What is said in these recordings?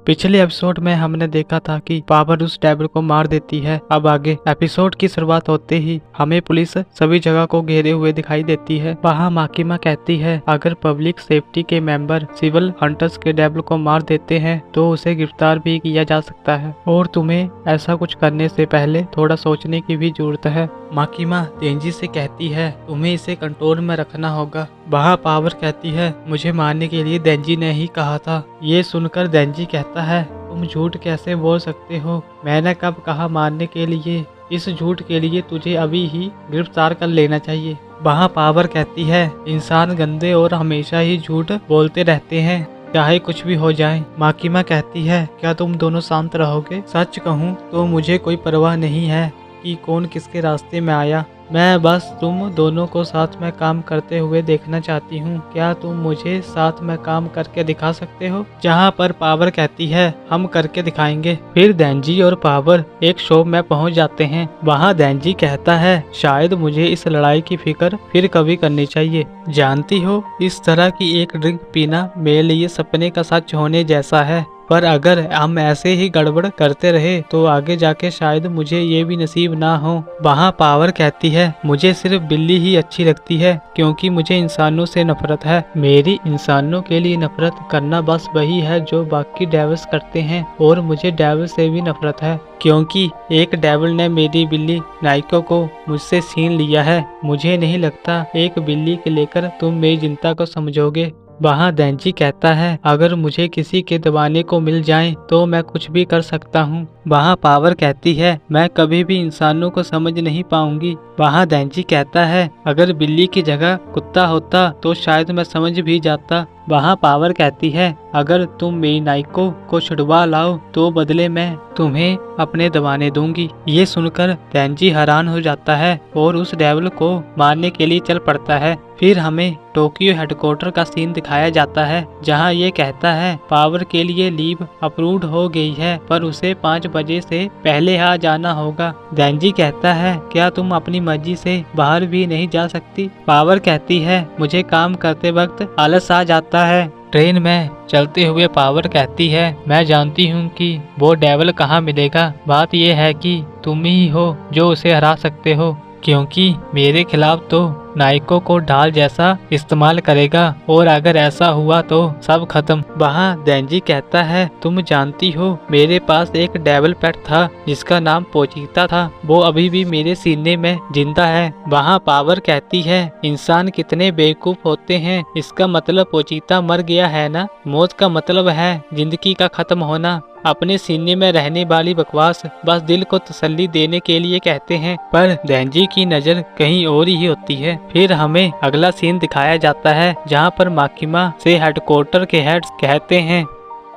पिछले एपिसोड में हमने देखा था कि पावर उस डेविल को मार देती है। अब आगे एपिसोड की शुरुआत होते ही हमें पुलिस सभी जगह को घेरे हुए दिखाई देती है। वहाँ माकिमा कहती है अगर पब्लिक सेफ्टी के मेंबर सिविल हंटर्स के डेविल को मार देते हैं तो उसे गिरफ्तार भी किया जा सकता है और तुम्हें ऐसा कुछ करने से पहले थोड़ा सोचने की भी जरूरत है। माकिमा देंजी से कहती है तुम्हें इसे कंट्रोल में रखना होगा। वहाँ पावर कहती है मुझे मारने के लिए देंजी ने ही कहा था। ये सुनकर देंजी कहता है तुम झूठ कैसे बोल सकते हो, मैंने कब कहा मारने के लिए। इस झूठ के लिए तुझे अभी ही गिरफ्तार कर लेना चाहिए। वहाँ पावर कहती है इंसान गंदे और हमेशा ही झूठ बोलते रहते हैं, चाहे कुछ भी हो जाए। माकिमा कहती है क्या तुम दोनों शांत रहोगे? सच कहूँ तो मुझे कोई परवाह नहीं है कि कौन किसके रास्ते में आया। मैं बस तुम दोनों को साथ में काम करते हुए देखना चाहती हूँ। क्या तुम मुझे साथ में काम करके दिखा सकते हो? जहाँ पर पावर कहती है हम करके दिखाएंगे। फिर देंजी और पावर एक शॉप में पहुँच जाते हैं। वहाँ देंजी कहता है शायद मुझे इस लड़ाई की फिक्र फिर कभी करनी चाहिए। जानती हो इस तरह की एक ड्रिंक पीना मेरे लिए सपने का सच होने जैसा है, पर अगर हम ऐसे ही गड़बड़ करते रहे तो आगे जाके शायद मुझे ये भी नसीब ना हो। वहाँ पावर कहती है मुझे सिर्फ बिल्ली ही अच्छी लगती है क्योंकि मुझे इंसानों से नफरत है। मेरी इंसानों के लिए नफरत करना बस वही है जो बाकी डेविल्स करते हैं और मुझे डेविल से भी नफरत है क्योंकि एक डेविल ने मेरी बिल्ली नाइको को मुझसे छीन लिया है। मुझे नहीं लगता एक बिल्ली के लेकर तुम मेरी चिंता को समझोगे। वहाँ देंजी कहता है अगर मुझे किसी के दबाने को मिल जाए तो मैं कुछ भी कर सकता हूँ। वहाँ पावर कहती है मैं कभी भी इंसानों को समझ नहीं पाऊंगी। वहाँ देंजी कहता है अगर बिल्ली की जगह कुत्ता होता तो शायद मैं समझ भी जाता। वहाँ पावर कहती है अगर तुम मेरी नाइको को छुड़वा लाओ तो बदले में तुम्हें अपने दबाने दूंगी। ये सुनकर देंजी हैरान हो जाता है और उस डेविल को मारने के लिए चल पड़ता है। फिर हमें टोक्यो हेडक्वार्टर का सीन दिखाया जाता है जहां ये कहता है पावर के लिए लीव अप्रूव्ड हो गई है पर उसे 5 बजे से पहले आ जाना होगा। देंजी कहता है क्या तुम अपनी मर्जी से बाहर भी नहीं जा सकती? पावर कहती है मुझे काम करते वक्त आलस आ जाता है। ट्रेन में चलते हुए पावर कहती है मैं जानती हूँ कि वो डेविल कहाँ मिलेगा, बात यह है कि तुम ही हो जो उसे हरा सकते हो क्योंकि मेरे खिलाफ तो नाइको को ढाल जैसा इस्तेमाल करेगा और अगर ऐसा हुआ तो सब खत्म। वहाँ देंजी कहता है तुम जानती हो मेरे पास एक डेविल पेट था जिसका नाम पोचीता था, वो अभी भी मेरे सीने में जिंदा है। वहाँ पावर कहती है इंसान कितने बेवकूफ होते हैं, इसका मतलब पोचीता मर गया है ना। मौत का मतलब है जिंदगी का खत्म होना। अपने सीने में रहने वाली बकवास बस दिल को तसल्ली देने के लिए कहते हैं, पर देंजी की नजर कहीं और ही होती है। फिर हमें अगला सीन दिखाया जाता है जहां पर माकिमा से हेडक्वार्टर के हेड्स कहते हैं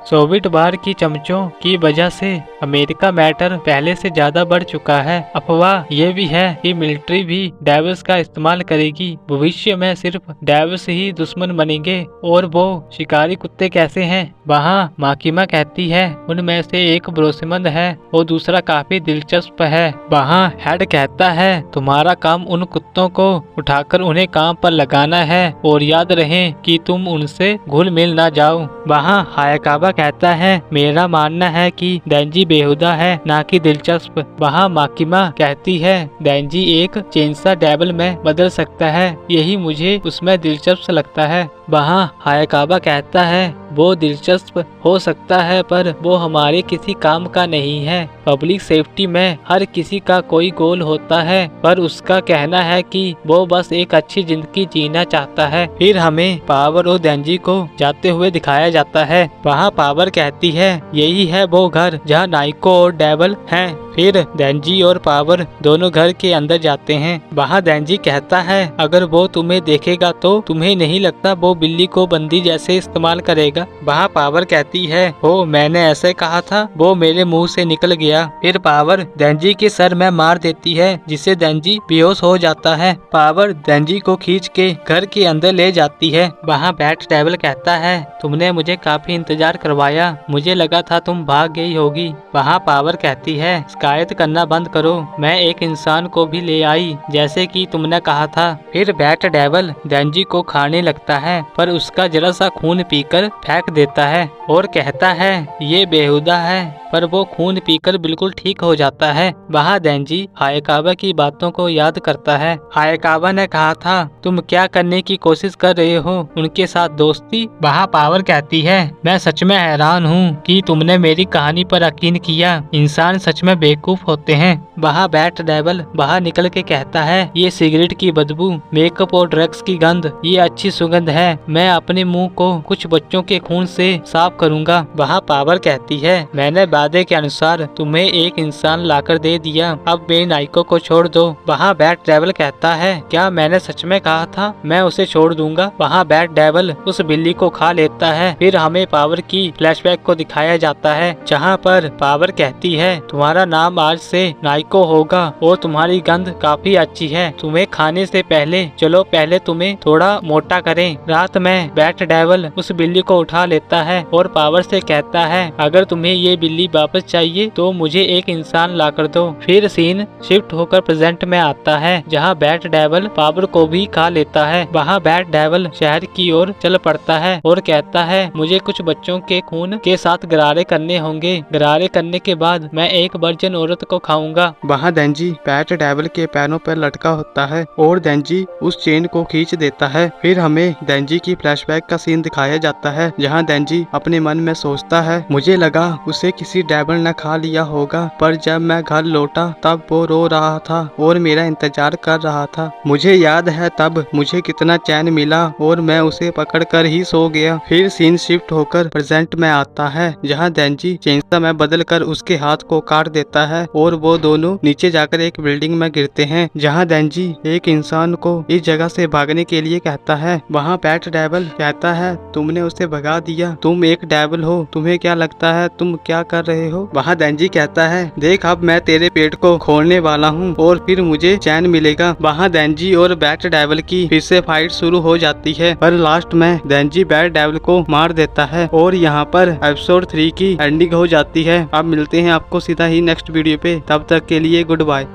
सोवियत बार की चमचों की वजह से अमेरिका मैटर पहले से ज्यादा बढ़ चुका है। अफवाह ये भी है कि मिलिट्री भी डेविल्स का इस्तेमाल करेगी। भविष्य में सिर्फ डेविल्स ही दुश्मन बनेंगे और वो शिकारी कुत्ते कैसे हैं? वहाँ माकिमा कहती है उनमें से एक भरोसेमंद है और दूसरा काफी दिलचस्प है। वहाँ हेड कहता है तुम्हारा काम उन कुत्तों को उठाकर उन्हें काम पर लगाना है और याद रहे कि तुम उनसे घुल मिल ना जाओ। वहाँ हायकाबा कहता है मेरा मानना है कि देंजी बेहुदा है ना कि दिलचस्प। वहाँ माकिमा कहती है देंजी एक चेंसा डेविल में बदल सकता है, यही मुझे उसमें दिलचस्प लगता है। वहाँ हायकाबा कहता है वो दिलचस्प हो सकता है पर वो हमारे किसी काम का नहीं है। पब्लिक सेफ्टी में हर किसी का कोई गोल होता है पर उसका कहना है कि वो बस एक अच्छी जिंदगी जीना चाहता है। फिर हमें पावर और देंजी को जाते हुए दिखाया जाता है। वहाँ पावर कहती है यही है वो घर जहाँ नाइको और डेविल हैं। फिर देंजी और पावर दोनों घर के अंदर जाते हैं। वहाँ देंजी कहता है अगर वो तुम्हें देखेगा तो तुम्हें नहीं लगता वो बिल्ली को बंदी जैसे इस्तेमाल करेगा? वहाँ पावर कहती है ओ मैंने ऐसे कहा था, वो मेरे मुंह से निकल गया। फिर पावर देंजी के सर में मार देती है जिससे देंजी बेहोश हो जाता है। पावर देंजी को खींच के घर के अंदर ले जाती है। वहाँ बैट डेविल कहता है तुमने मुझे काफी इंतजार करवाया, मुझे लगा था तुम भाग गई होगी। वहाँ पावर कहती है शिकायत करना बंद करो, मैं एक इंसान को भी ले आई जैसे कि तुमने कहा था। फिर बैट डेविल देंजी को खाने लगता है पर उसका जरा सा खून पीकर फेंक देता है और कहता है ये बेहुदा है, पर वो खून पीकर बिल्कुल ठीक हो जाता है। वहाँ देंजी हायकावा की बातों को याद करता है। हायकावा ने कहा था तुम क्या करने की कोशिश कर रहे हो, उनके साथ दोस्ती? वहाँ पावर कहती है मैं सच में हैरान हूँ कि तुमने मेरी कहानी पर यकीन किया, इंसान सच में बेवकूफ होते हैं। वहाँ बैट डेविल बाहर निकल के कहता है ये सिगरेट की बदबू, मेकअप और ड्रग्स की गंध, ये अच्छी सुगंध है, मैं अपने मुंह को कुछ बच्चों के खून से साफ करूंगा। वहाँ पावर कहती है मैंने वादे के अनुसार तुम्हें एक इंसान लाकर दे दिया, अब बे नाइको को छोड़ दो। वहाँ बैट डेविल कहता है क्या मैंने सच में कहा था मैं उसे छोड़ दूंगा। वहाँ बैट डेविल उस बिल्ली को खा लेता है। फिर हमें पावर की फ्लैशबैक को दिखाया जाता है जहाँ पर पावर कहती है तुम्हारा नाम आज से नाइको होगा और तुम्हारी गंध काफी अच्छी है, तुम्हें खाने से पहले चलो पहले तुम्हें थोड़ा मोटा करें। रात में बैट डेविल उस बिल्ली को उठा लेता है और पावर से कहता है अगर तुम्हें ये बिल्ली वापस चाहिए तो मुझे एक इंसान ला कर दो। फिर सीन शिफ्ट होकर प्रेजेंट में आता है जहाँ बैट डेविल पावर को भी खा लेता है। वहाँ बैट डेविल शहर की ओर चल पड़ता है और कहता है मुझे कुछ बच्चों के खून के साथ गरारे करने होंगे, गरारे करने के बाद मैं एक वर्जिन औरत को खाऊंगा। वहाँ देंजी बैट डेविल के पैरों पर लटका होता है और देंजी उस चेन को खींच देता है। फिर हमें देंजी की फ्लैशबैक का सीन दिखाया जाता है जहाँ देंजी अपने मन में सोचता है मुझे लगा उसे किसी डेविल ने खा लिया होगा, पर जब मैं घर लौटा तब वो रो रहा था और मेरा इंतजार कर रहा था। मुझे याद है तब मुझे कितना चैन मिला और मैं उसे पकड़कर ही सो गया। फिर सीन शिफ्ट होकर प्रेजेंट में आता है जहाँ देंजी चेंसा में बदलकर उसके हाथ को काट देता है और वो दोनों नीचे जाकर एक बिल्डिंग में गिरते हैं जहाँ देंजी एक इंसान को इस जगह से भागने के लिए कहता है। वहाँ बैट डेविल कहता है तुमने उसे भगा दिया, तुम एक डेविल हो, तुम्हें क्या लगता है तुम क्या कर रहे हो। वहाँ देंजी कहता है देख अब मैं तेरे पेट को खोलने वाला हूँ और फिर मुझे चैन मिलेगा। वहाँ देंजी और बैट डेविल की फिर से फाइट शुरू हो जाती है, पर लास्ट में देंजी बैट डेविल को मार देता है और यहाँ पर एपिसोड 3 की एंडिंग हो जाती है। अब मिलते हैं आपको सीधा ही नेक्स्ट वीडियो पे, तब तक के लिए गुड बाय।